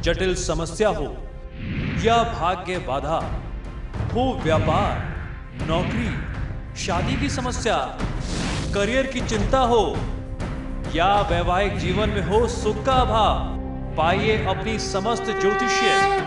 जटिल समस्या हो या भाग्य बाधा हो, व्यापार, नौकरी, शादी की समस्या, करियर की चिंता हो या वैवाहिक जीवन में हो सुख का अभाव, पाइए अपनी समस्त ज्योतिषीय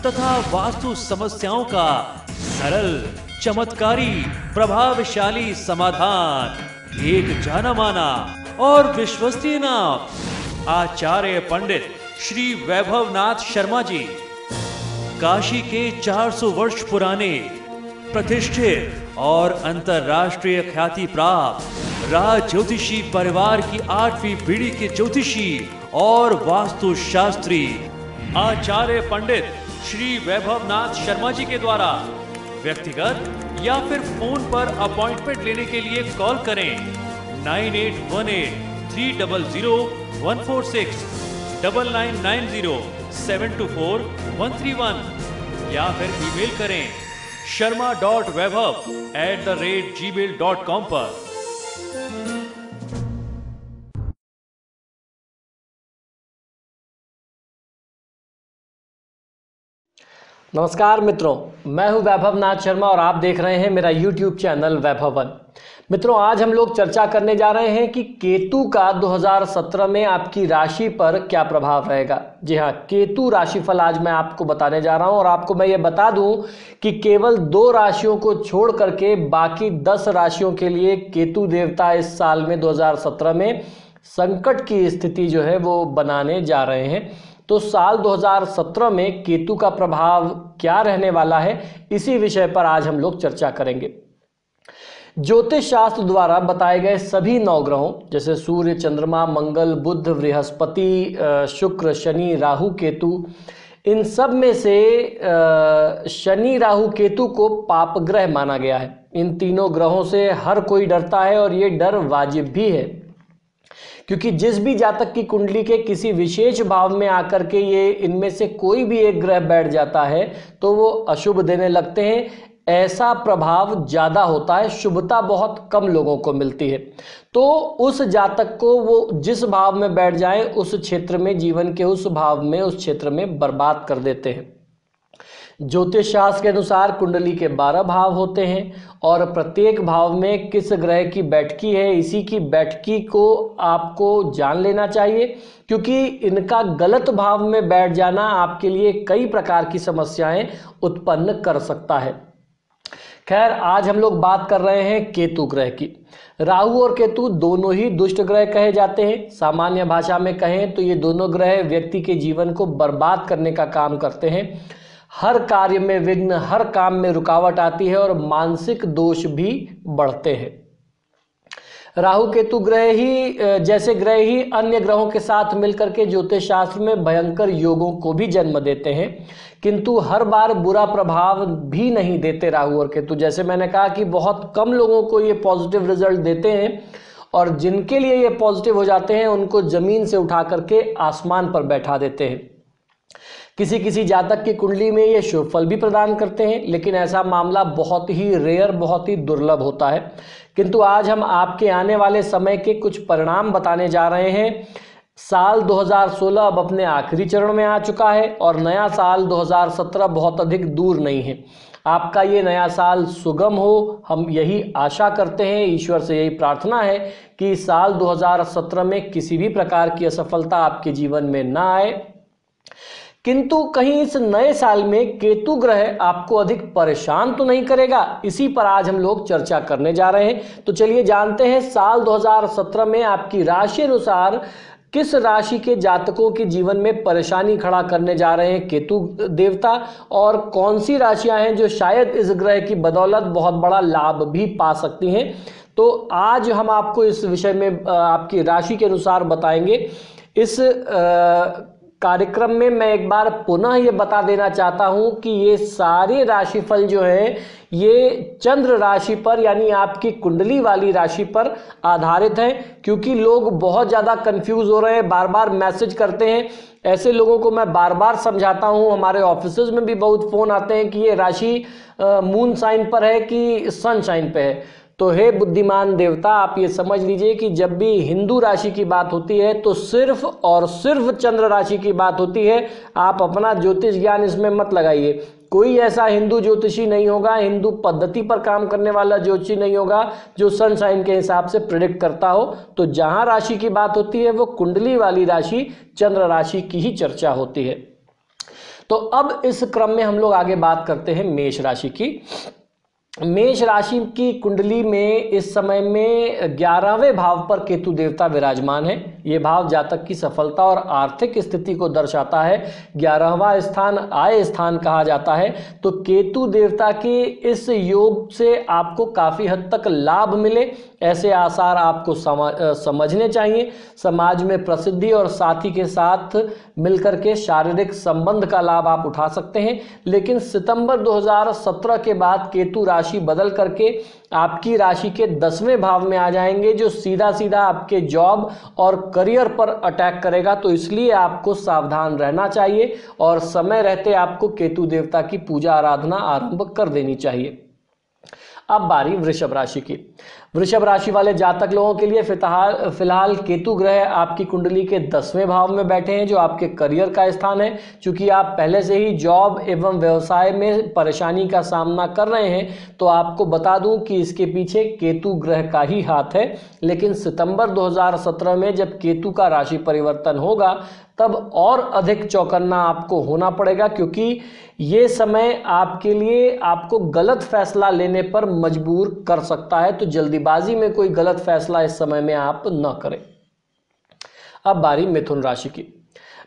तथा वास्तु समस्याओं का सरल, चमत्कारी, प्रभावशाली समाधान। एक जाना माना और विश्वसनीय नाम, आचार्य पंडित श्री वैभवनाथ शर्मा जी, काशी के 400 वर्ष पुराने प्रतिष्ठित और अंतरराष्ट्रीय ख्याति प्राप्त राज ज्योतिषी परिवार की 8वीं पीढ़ी के ज्योतिषी और वास्तु शास्त्री आचार्य पंडित श्री वैभवनाथ शर्मा जी के द्वारा व्यक्तिगत या फिर फोन पर अपॉइंटमेंट लेने के लिए कॉल करें 9818300146, 9990724131 या फिर ईमेल करें sharma.vaibhav@gmail.com पर। नमस्कार मित्रों, मैं हूं वैभवनाथ शर्मा और आप देख रहे हैं मेरा YouTube चैनल वैभवन। मित्रों, आज हम लोग चर्चा करने जा रहे हैं कि केतु का 2017 में आपकी राशि पर क्या प्रभाव रहेगा। जी हाँ, केतु राशिफल आज मैं आपको बताने जा रहा हूं और आपको मैं ये बता दूं कि केवल 2 राशियों को छोड़ करके बाकी 10 राशियों के लिए केतु देवता इस साल में 2017 में संकट की स्थिति जो है वो बनाने जा रहे हैं। तो साल 2017 में केतु का प्रभाव क्या रहने वाला है, इसी विषय पर आज हम लोग चर्चा करेंगे। ज्योतिष शास्त्र द्वारा बताए गए सभी 9 ग्रहों जैसे सूर्य, चंद्रमा, मंगल, बुध, बृहस्पति, शुक्र, शनि, राहु, केतु, इन सब में से शनि, राहु, केतु को पाप ग्रह माना गया है। इन तीनों ग्रहों से हर कोई डरता है और ये डर वाजिब भी है, क्योंकि जिस भी जातक की कुंडली के किसी विशेष भाव में आकर के ये इनमें से कोई भी एक ग्रह बैठ जाता है तो वो अशुभ देने लगते हैं। ऐसा प्रभाव ज्यादा होता है, शुभता बहुत कम लोगों को मिलती है। तो उस जातक को वो जिस भाव में बैठ जाए उस क्षेत्र में, जीवन के उस भाव में, उस क्षेत्र में बर्बाद कर देते हैं। ज्योतिष शास्त्र के अनुसार कुंडली के 12 भाव होते हैं और प्रत्येक भाव में किस ग्रह की बैठकी है, इसी की बैठकी को आपको जान लेना चाहिए, क्योंकि इनका गलत भाव में बैठ जाना आपके लिए कई प्रकार की समस्याएं उत्पन्न कर सकता है। खैर, आज हम लोग बात कर रहे हैं केतु ग्रह की। राहु और केतु दोनों ही दुष्ट ग्रह कहे जाते हैं। सामान्य भाषा में कहें तो ये दोनों ग्रह व्यक्ति के जीवन को बर्बाद करने का काम करते हैं। हर कार्य में विघ्न, हर काम में रुकावट आती है और मानसिक दोष भी बढ़ते हैं। राहु केतु ग्रह ही जैसे ग्रह ही अन्य ग्रहों के साथ मिलकर के ज्योतिष शास्त्र में भयंकर योगों को भी जन्म देते हैं, किंतु हर बार बुरा प्रभाव भी नहीं देते राहु और केतु। जैसे मैंने कहा कि बहुत कम लोगों को ये पॉजिटिव रिजल्ट देते हैं और जिनके लिए ये पॉजिटिव हो जाते हैं उनको जमीन से उठा करके आसमान पर बैठा देते हैं। किसी किसी जातक की कुंडली में ये शुभ फल भी प्रदान करते हैं, लेकिन ऐसा मामला बहुत ही रेयर, बहुत ही दुर्लभ होता है। किंतु आज हम आपके आने वाले समय के कुछ परिणाम बताने जा रहे हैं। साल 2016 अब अपने आखिरी चरण में आ चुका है और नया साल 2017 बहुत अधिक दूर नहीं है। आपका ये नया साल सुगम हो, हम यही आशा करते हैं, ईश्वर से यही प्रार्थना है कि साल 2017 में किसी भी प्रकार की असफलता आपके जीवन में ना आए। किंतु कहीं इस नए साल में केतु ग्रह आपको अधिक परेशान तो नहीं करेगा, इसी पर आज हम लोग चर्चा करने जा रहे हैं। तो चलिए जानते हैं साल 2017 में आपकी राशि अनुसार किस राशि के जातकों के जीवन में परेशानी खड़ा करने जा रहे हैं केतु देवता, और कौन सी राशियां हैं जो शायद इस ग्रह की बदौलत बहुत बड़ा लाभ भी पा सकती हैं। तो आज हम आपको इस विषय में आपकी राशि के अनुसार बताएंगे। इस कार्यक्रम में मैं एक बार पुनः ये बता देना चाहता हूं कि ये सारे राशिफल जो है ये चंद्र राशि पर यानी आपकी कुंडली वाली राशि पर आधारित है, क्योंकि लोग बहुत ज़्यादा कंफ्यूज हो रहे हैं, बार बार मैसेज करते हैं। ऐसे लोगों को मैं बार बार समझाता हूं, हमारे ऑफिसेज में भी बहुत फ़ोन आते हैं कि ये राशि मून साइन पर है कि सन साइन पे है। तो हे बुद्धिमान देवता, आप ये समझ लीजिए कि जब भी हिंदू राशि की बात होती है तो सिर्फ और सिर्फ चंद्र राशि की बात होती है। आप अपना ज्योतिष ज्ञान इसमें मत लगाइए। कोई ऐसा हिंदू ज्योतिषी नहीं होगा, हिंदू पद्धति पर काम करने वाला ज्योतिषी नहीं होगा जो सनसाइन के हिसाब से प्रिडिक्ट करता हो। तो जहां राशि की बात होती है वो कुंडली वाली राशि चंद्र राशि की ही चर्चा होती है। तो अब इस क्रम में हम लोग आगे बात करते हैं मेष राशि की। मेष राशि की कुंडली में इस समय में 11वें भाव पर केतु देवता विराजमान है। ये भाव जातक की सफलता और आर्थिक स्थिति को दर्शाता है। 11वां स्थान आय स्थान कहा जाता है। तो केतु देवता के इस योग से आपको काफी हद तक लाभ मिले, ऐसे आसार आपको समझने चाहिए। समाज में प्रसिद्धि और साथी के साथ मिलकर के शारीरिक संबंध का लाभ आप उठा सकते हैं। लेकिन सितंबर 2017 के बाद केतु राशि बदल करके आपकी राशि के 10वें भाव में आ जाएंगे, जो सीधा सीधा आपके जॉब और करियर पर अटैक करेगा। तो इसलिए आपको सावधान रहना चाहिए और समय रहते आपको केतु देवता की पूजा आराधना आरंभ कर देनी चाहिए। अब बारी वृषभ राशि की। वृषभ राशि वाले जातक लोगों के लिए फिलहाल केतु ग्रह आपकी कुंडली के 10वें भाव में बैठे हैं, जो आपके करियर का स्थान है। क्योंकि आप पहले से ही जॉब एवं व्यवसाय में परेशानी का सामना कर रहे हैं, तो आपको बता दूं कि इसके पीछे केतु ग्रह का ही हाथ है। लेकिन सितंबर 2017 में जब केतु का राशि परिवर्तन होगा तब और अधिक चौकन्ना आपको होना पड़ेगा, क्योंकि ये समय आपके लिए आपको गलत फैसला लेने पर मजबूर कर सकता है। तो जल्दीबाजी में कोई गलत फैसला इस समय में आप न करें। अब बारी मिथुन राशि की।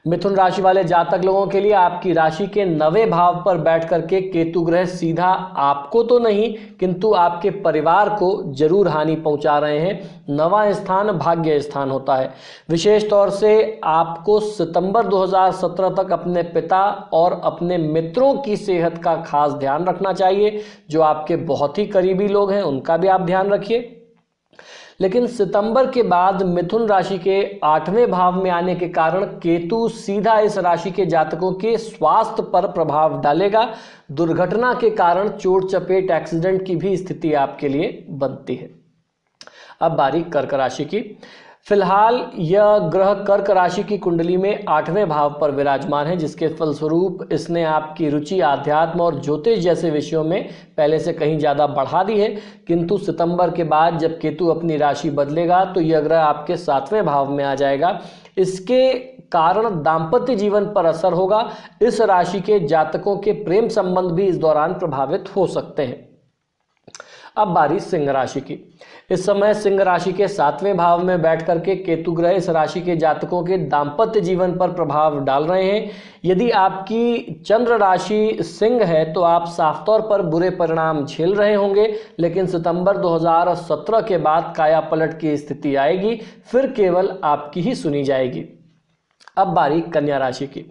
मिथुन राशि वाले जातक लोगों के लिए आपकी राशि के 9वें भाव पर बैठ करके केतु ग्रह सीधा आपको तो नहीं किंतु आपके परिवार को जरूर हानि पहुंचा रहे हैं। 9वां स्थान भाग्य स्थान होता है। विशेष तौर से आपको सितंबर 2017 तक अपने पिता और अपने मित्रों की सेहत का खास ध्यान रखना चाहिए। जो आपके बहुत ही करीबी लोग हैं उनका भी आप ध्यान रखिए। लेकिन सितंबर के बाद मिथुन राशि के 8वें भाव में आने के कारण केतु सीधा इस राशि के जातकों के स्वास्थ्य पर प्रभाव डालेगा। दुर्घटना के कारण चोट चपेट एक्सीडेंट की भी स्थिति आपके लिए बनती है। अब बारी कर्क राशि की। फिलहाल यह ग्रह कर्क राशि की कुंडली में 8वें भाव पर विराजमान है, जिसके फलस्वरूप इसने आपकी रुचि आध्यात्म और ज्योतिष जैसे विषयों में पहले से कहीं ज़्यादा बढ़ा दी है। किंतु सितंबर के बाद जब केतु अपनी राशि बदलेगा तो यह ग्रह आपके 7वें भाव में आ जाएगा। इसके कारण दाम्पत्य जीवन पर असर होगा। इस राशि के जातकों के प्रेम संबंध भी इस दौरान प्रभावित हो सकते हैं। अब बारी सिंह राशि की। इस समय सिंह राशि के 7वें भाव में बैठ करके केतु ग्रह इस राशि के जातकों के दाम्पत्य जीवन पर प्रभाव डाल रहे हैं। यदि आपकी चंद्र राशि सिंह है तो आप साफ तौर पर बुरे परिणाम झेल रहे होंगे, लेकिन सितंबर 2017 के बाद काया पलट की स्थिति आएगी, फिर केवल आपकी ही सुनी जाएगी। अब बारी कन्या राशि की।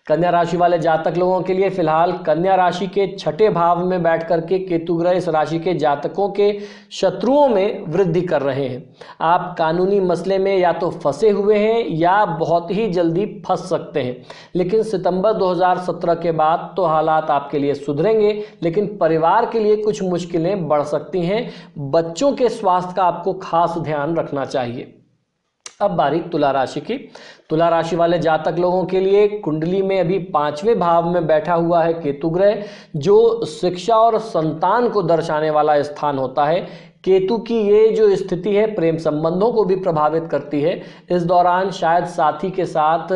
कन्या राशि वाले जातक लोगों के लिए फिलहाल कन्या राशि के 6ठे भाव में बैठ करके केतु ग्रह इस राशि के जातकों के शत्रुओं में वृद्धि कर रहे हैं। आप कानूनी मसले में या तो फंसे हुए हैं या बहुत ही जल्दी फंस सकते हैं। लेकिन सितंबर 2017 के बाद तो हालात आपके लिए सुधरेंगे, लेकिन परिवार के लिए कुछ मुश्किलें बढ़ सकती हैं। बच्चों के स्वास्थ्य का आपको खास ध्यान रखना चाहिए। अब बारी तुला राशि की। तुला राशि वाले जातक लोगों के लिए कुंडली में अभी 5वें भाव में बैठा हुआ है केतु ग्रह, जो शिक्षा और संतान को दर्शाने वाला स्थान होता है। केतु की ये जो स्थिति है प्रेम संबंधों को भी प्रभावित करती है। इस दौरान शायद साथी के साथ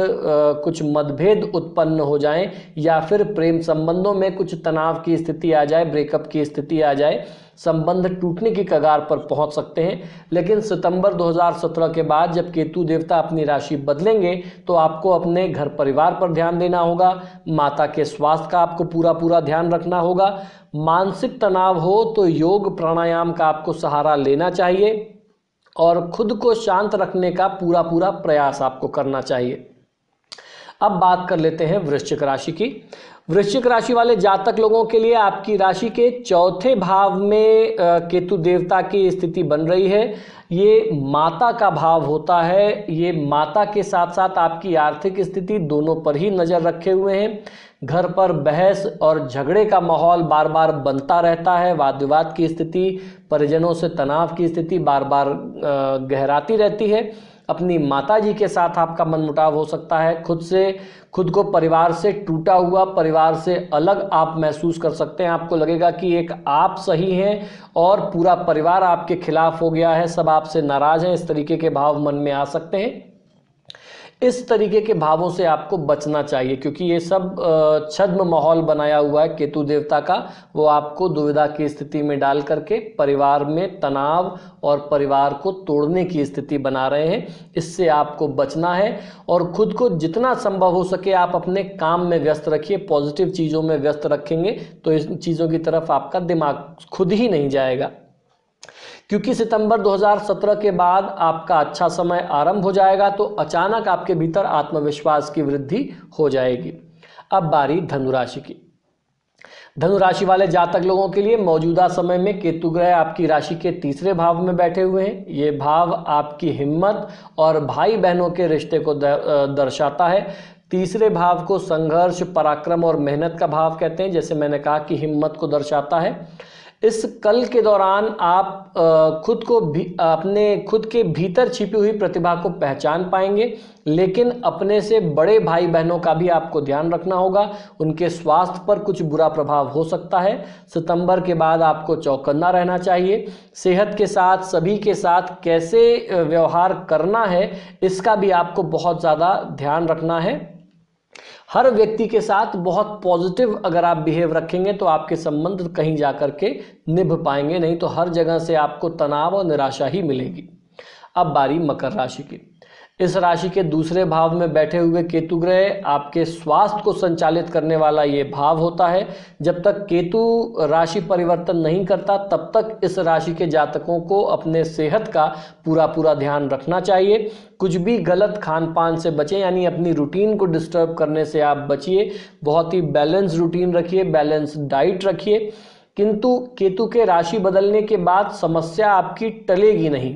कुछ मतभेद उत्पन्न हो जाएं या फिर प्रेम संबंधों में कुछ तनाव की स्थिति आ जाए, ब्रेकअप की स्थिति आ जाए, संबंध टूटने की कगार पर पहुंच सकते हैं। लेकिन सितंबर 2017 के बाद जब केतु देवता अपनी राशि बदलेंगे तो आपको अपने घर परिवार पर ध्यान देना होगा। माता के स्वास्थ्य का आपको पूरा ध्यान रखना होगा। मानसिक तनाव हो तो योग प्राणायाम का आपको सहारा लेना चाहिए और खुद को शांत रखने का पूरा प्रयास आपको करना चाहिए। अब बात कर लेते हैं वृश्चिक राशि की। वृश्चिक राशि वाले जातक लोगों के लिए आपकी राशि के चौथे भाव में केतु देवता की स्थिति बन रही है। ये माता का भाव होता है। ये माता के साथ साथ आपकी आर्थिक स्थिति दोनों पर ही नज़र रखे हुए हैं। घर पर बहस और झगड़े का माहौल बार बार बनता रहता है। वाद विवाद की स्थिति, परिजनों से तनाव की स्थिति बार बार गहराती रहती है। अपनी माताजी के साथ आपका मनमुटाव हो सकता है। खुद को परिवार से टूटा हुआ, परिवार से अलग आप महसूस कर सकते हैं। आपको लगेगा कि एक आप सही हैं और पूरा परिवार आपके खिलाफ हो गया है, सब आपसे नाराज हैं। इस तरीके के भाव मन में आ सकते हैं। इस तरीके के भावों से आपको बचना चाहिए, क्योंकि ये सब छद्म माहौल बनाया हुआ है केतु देवता का। वो आपको दुविधा की स्थिति में डाल करके परिवार में तनाव और परिवार को तोड़ने की स्थिति बना रहे हैं। इससे आपको बचना है और खुद को जितना संभव हो सके आप अपने काम में व्यस्त रखिए। पॉजिटिव चीज़ों में व्यस्त रखेंगे तो इन चीज़ों की तरफ आपका दिमाग खुद ही नहीं जाएगा, क्योंकि सितंबर 2017 के बाद आपका अच्छा समय आरंभ हो जाएगा, तो अचानक आपके भीतर आत्मविश्वास की वृद्धि हो जाएगी। अब बारी धनुराशि की। धनुराशि वाले जातक लोगों के लिए मौजूदा समय में केतु ग्रह आपकी राशि के तीसरे भाव में बैठे हुए हैं। ये भाव आपकी हिम्मत और भाई बहनों के रिश्ते को दर्शाता है। तीसरे भाव को संघर्ष, पराक्रम और मेहनत का भाव कहते हैं। जैसे मैंने कहा कि हिम्मत को दर्शाता है। इस कल के दौरान आप अपने खुद के भीतर छिपी हुई प्रतिभा को पहचान पाएंगे, लेकिन अपने से बड़े भाई बहनों का भी आपको ध्यान रखना होगा। उनके स्वास्थ्य पर कुछ बुरा प्रभाव हो सकता है। सितंबर के बाद आपको चौकन्ना रहना चाहिए। सेहत के साथ, सभी के साथ कैसे व्यवहार करना है, इसका भी आपको बहुत ज़्यादा ध्यान रखना है। हर व्यक्ति के साथ बहुत पॉजिटिव अगर आप बिहेव रखेंगे तो आपके संबंध कहीं जाकर के निभ पाएंगे, नहीं तो हर जगह से आपको तनाव और निराशा ही मिलेगी। अब बारी मकर राशि की। इस राशि के दूसरे भाव में बैठे हुए केतु ग्रह आपके स्वास्थ्य को संचालित करने वाला ये भाव होता है। जब तक केतु राशि परिवर्तन नहीं करता तब तक इस राशि के जातकों को अपने सेहत का पूरा ध्यान रखना चाहिए। कुछ भी गलत खान पान से बचें, यानी अपनी रूटीन को डिस्टर्ब करने से आप बचिए। बहुत ही बैलेंस रूटीन रखिए, बैलेंस डाइट रखिए। किंतु केतु के राशि बदलने के बाद समस्या आपकी टलेगी नहीं।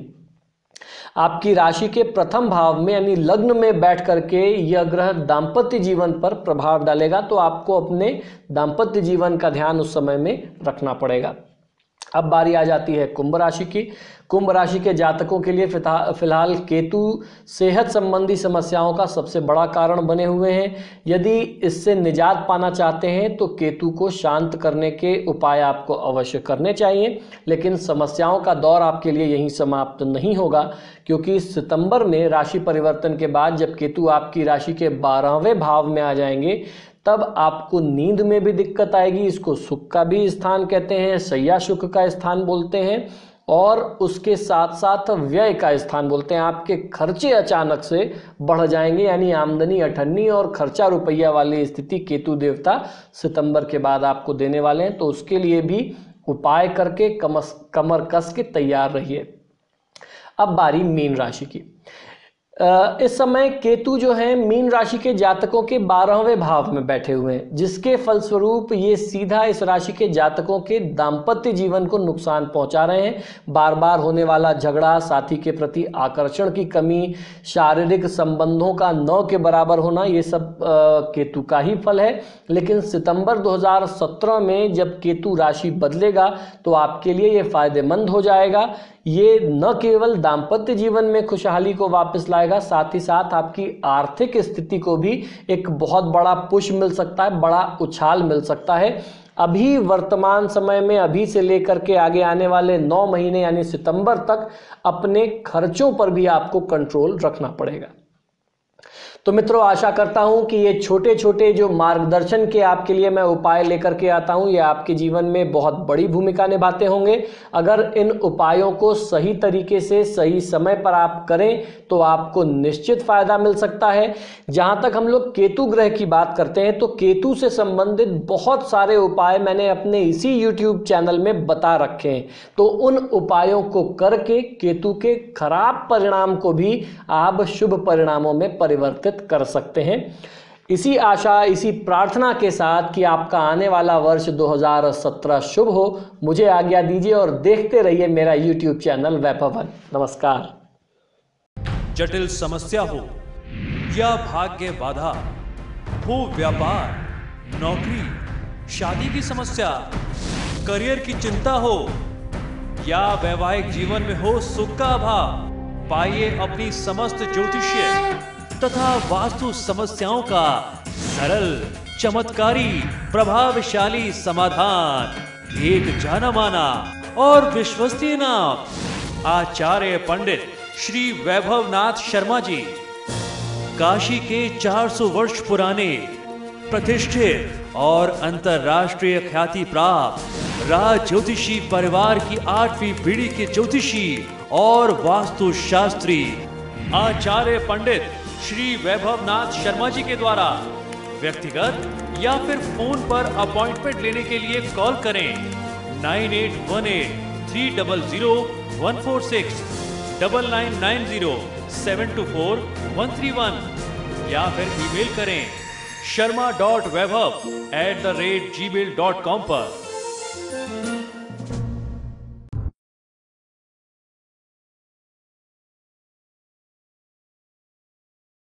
आपकी राशि के प्रथम भाव में यानी लग्न में बैठ करके यह ग्रह दाम्पत्य जीवन पर प्रभाव डालेगा, तो आपको अपने दाम्पत्य जीवन का ध्यान उस समय में रखना पड़ेगा। अब बारी आ जाती है कुंभ राशि की। कुंभ राशि के जातकों के लिए फिलहाल केतु सेहत संबंधी समस्याओं का सबसे बड़ा कारण बने हुए हैं। यदि इससे निजात पाना चाहते हैं तो केतु को शांत करने के उपाय आपको अवश्य करने चाहिए। लेकिन समस्याओं का दौर आपके लिए यहीं समाप्त नहीं होगा, क्योंकि सितंबर में राशि परिवर्तन के बाद जब केतु आपकी राशि के 12वें भाव में आ जाएंगे तब आपको नींद में भी दिक्कत आएगी। इसको सुख का भी स्थान कहते हैं, शय्या सुख का स्थान बोलते हैं, और उसके साथ साथ व्यय का स्थान बोलते हैं। आपके खर्चे अचानक से बढ़ जाएंगे, यानी आमदनी अठन्नी और खर्चा रुपया वाली स्थिति केतु देवता सितंबर के बाद आपको देने वाले हैं। तो उसके लिए भी उपाय करके कमर कस के तैयार रहिए। अब बारी मीन राशि की। इस समय केतु जो है मीन राशि के जातकों के 12वें भाव में बैठे हुए हैं, जिसके फलस्वरूप ये सीधा इस राशि के जातकों के दाम्पत्य जीवन को नुकसान पहुंचा रहे हैं। बार बार होने वाला झगड़ा, साथी के प्रति आकर्षण की कमी, शारीरिक संबंधों का 9 के बराबर होना, ये सब केतु का ही फल है। लेकिन सितंबर 2017 में जब केतु राशि बदलेगा तो आपके लिए ये फायदेमंद हो जाएगा। ये न केवल दाम्पत्य जीवन में खुशहाली को वापस लाएगा, साथ ही साथ आपकी आर्थिक स्थिति को भी एक बहुत बड़ा पुश मिल सकता है, बड़ा उछाल मिल सकता है। अभी वर्तमान समय में, अभी से लेकर के आगे आने वाले 9 महीने यानी सितंबर तक अपने खर्चों पर भी आपको कंट्रोल रखना पड़ेगा। तो मित्रों, आशा करता हूं कि ये छोटे छोटे जो मार्गदर्शन के आपके लिए मैं उपाय लेकर के आता हूं, ये आपके जीवन में बहुत बड़ी भूमिका निभाते होंगे। अगर इन उपायों को सही तरीके से सही समय पर आप करें तो आपको निश्चित फायदा मिल सकता है। जहां तक हम लोग केतु ग्रह की बात करते हैं तो केतु से संबंधित बहुत सारे उपाय मैंने अपने इसी YouTube चैनल में बता रखे हैं। तो उन उपायों को करके केतु के खराब परिणाम को भी आप शुभ परिणामों में परिवर्तित कर सकते हैं। इसी आशा, इसी प्रार्थना के साथ कि आपका आने वाला वर्ष 2017 शुभ हो, मुझे आज्ञा दीजिए और देखते रहिए मेरा YouTube चैनल वैभव वन। नमस्कार। जटिल समस्या हो या भाग्य बाधा हो, व्यापार, नौकरी, शादी की समस्या, करियर की चिंता हो या वैवाहिक जीवन में हो सुख का अभाव, पाइए अपनी समस्त ज्योतिषीय तथा वास्तु समस्याओं का सरल, चमत्कारी, प्रभावशाली समाधान। एक जाना माना और विश्वसनीय नाम, आचार्य पंडित श्री वैभवनाथ शर्मा जी, काशी के 400 वर्ष पुराने प्रतिष्ठित और अंतरराष्ट्रीय ख्याति प्राप्त राज ज्योतिषी परिवार की 8वीं पीढ़ी के ज्योतिषी और वास्तु शास्त्री आचार्य पंडित श्री वैभवनाथ शर्मा जी के द्वारा व्यक्तिगत या फिर फोन पर अपॉइंटमेंट लेने के लिए कॉल करें 9818-300-146, 9990-724-131 या फिर ईमेल करें sharma.vaibhav@gmail.com पर।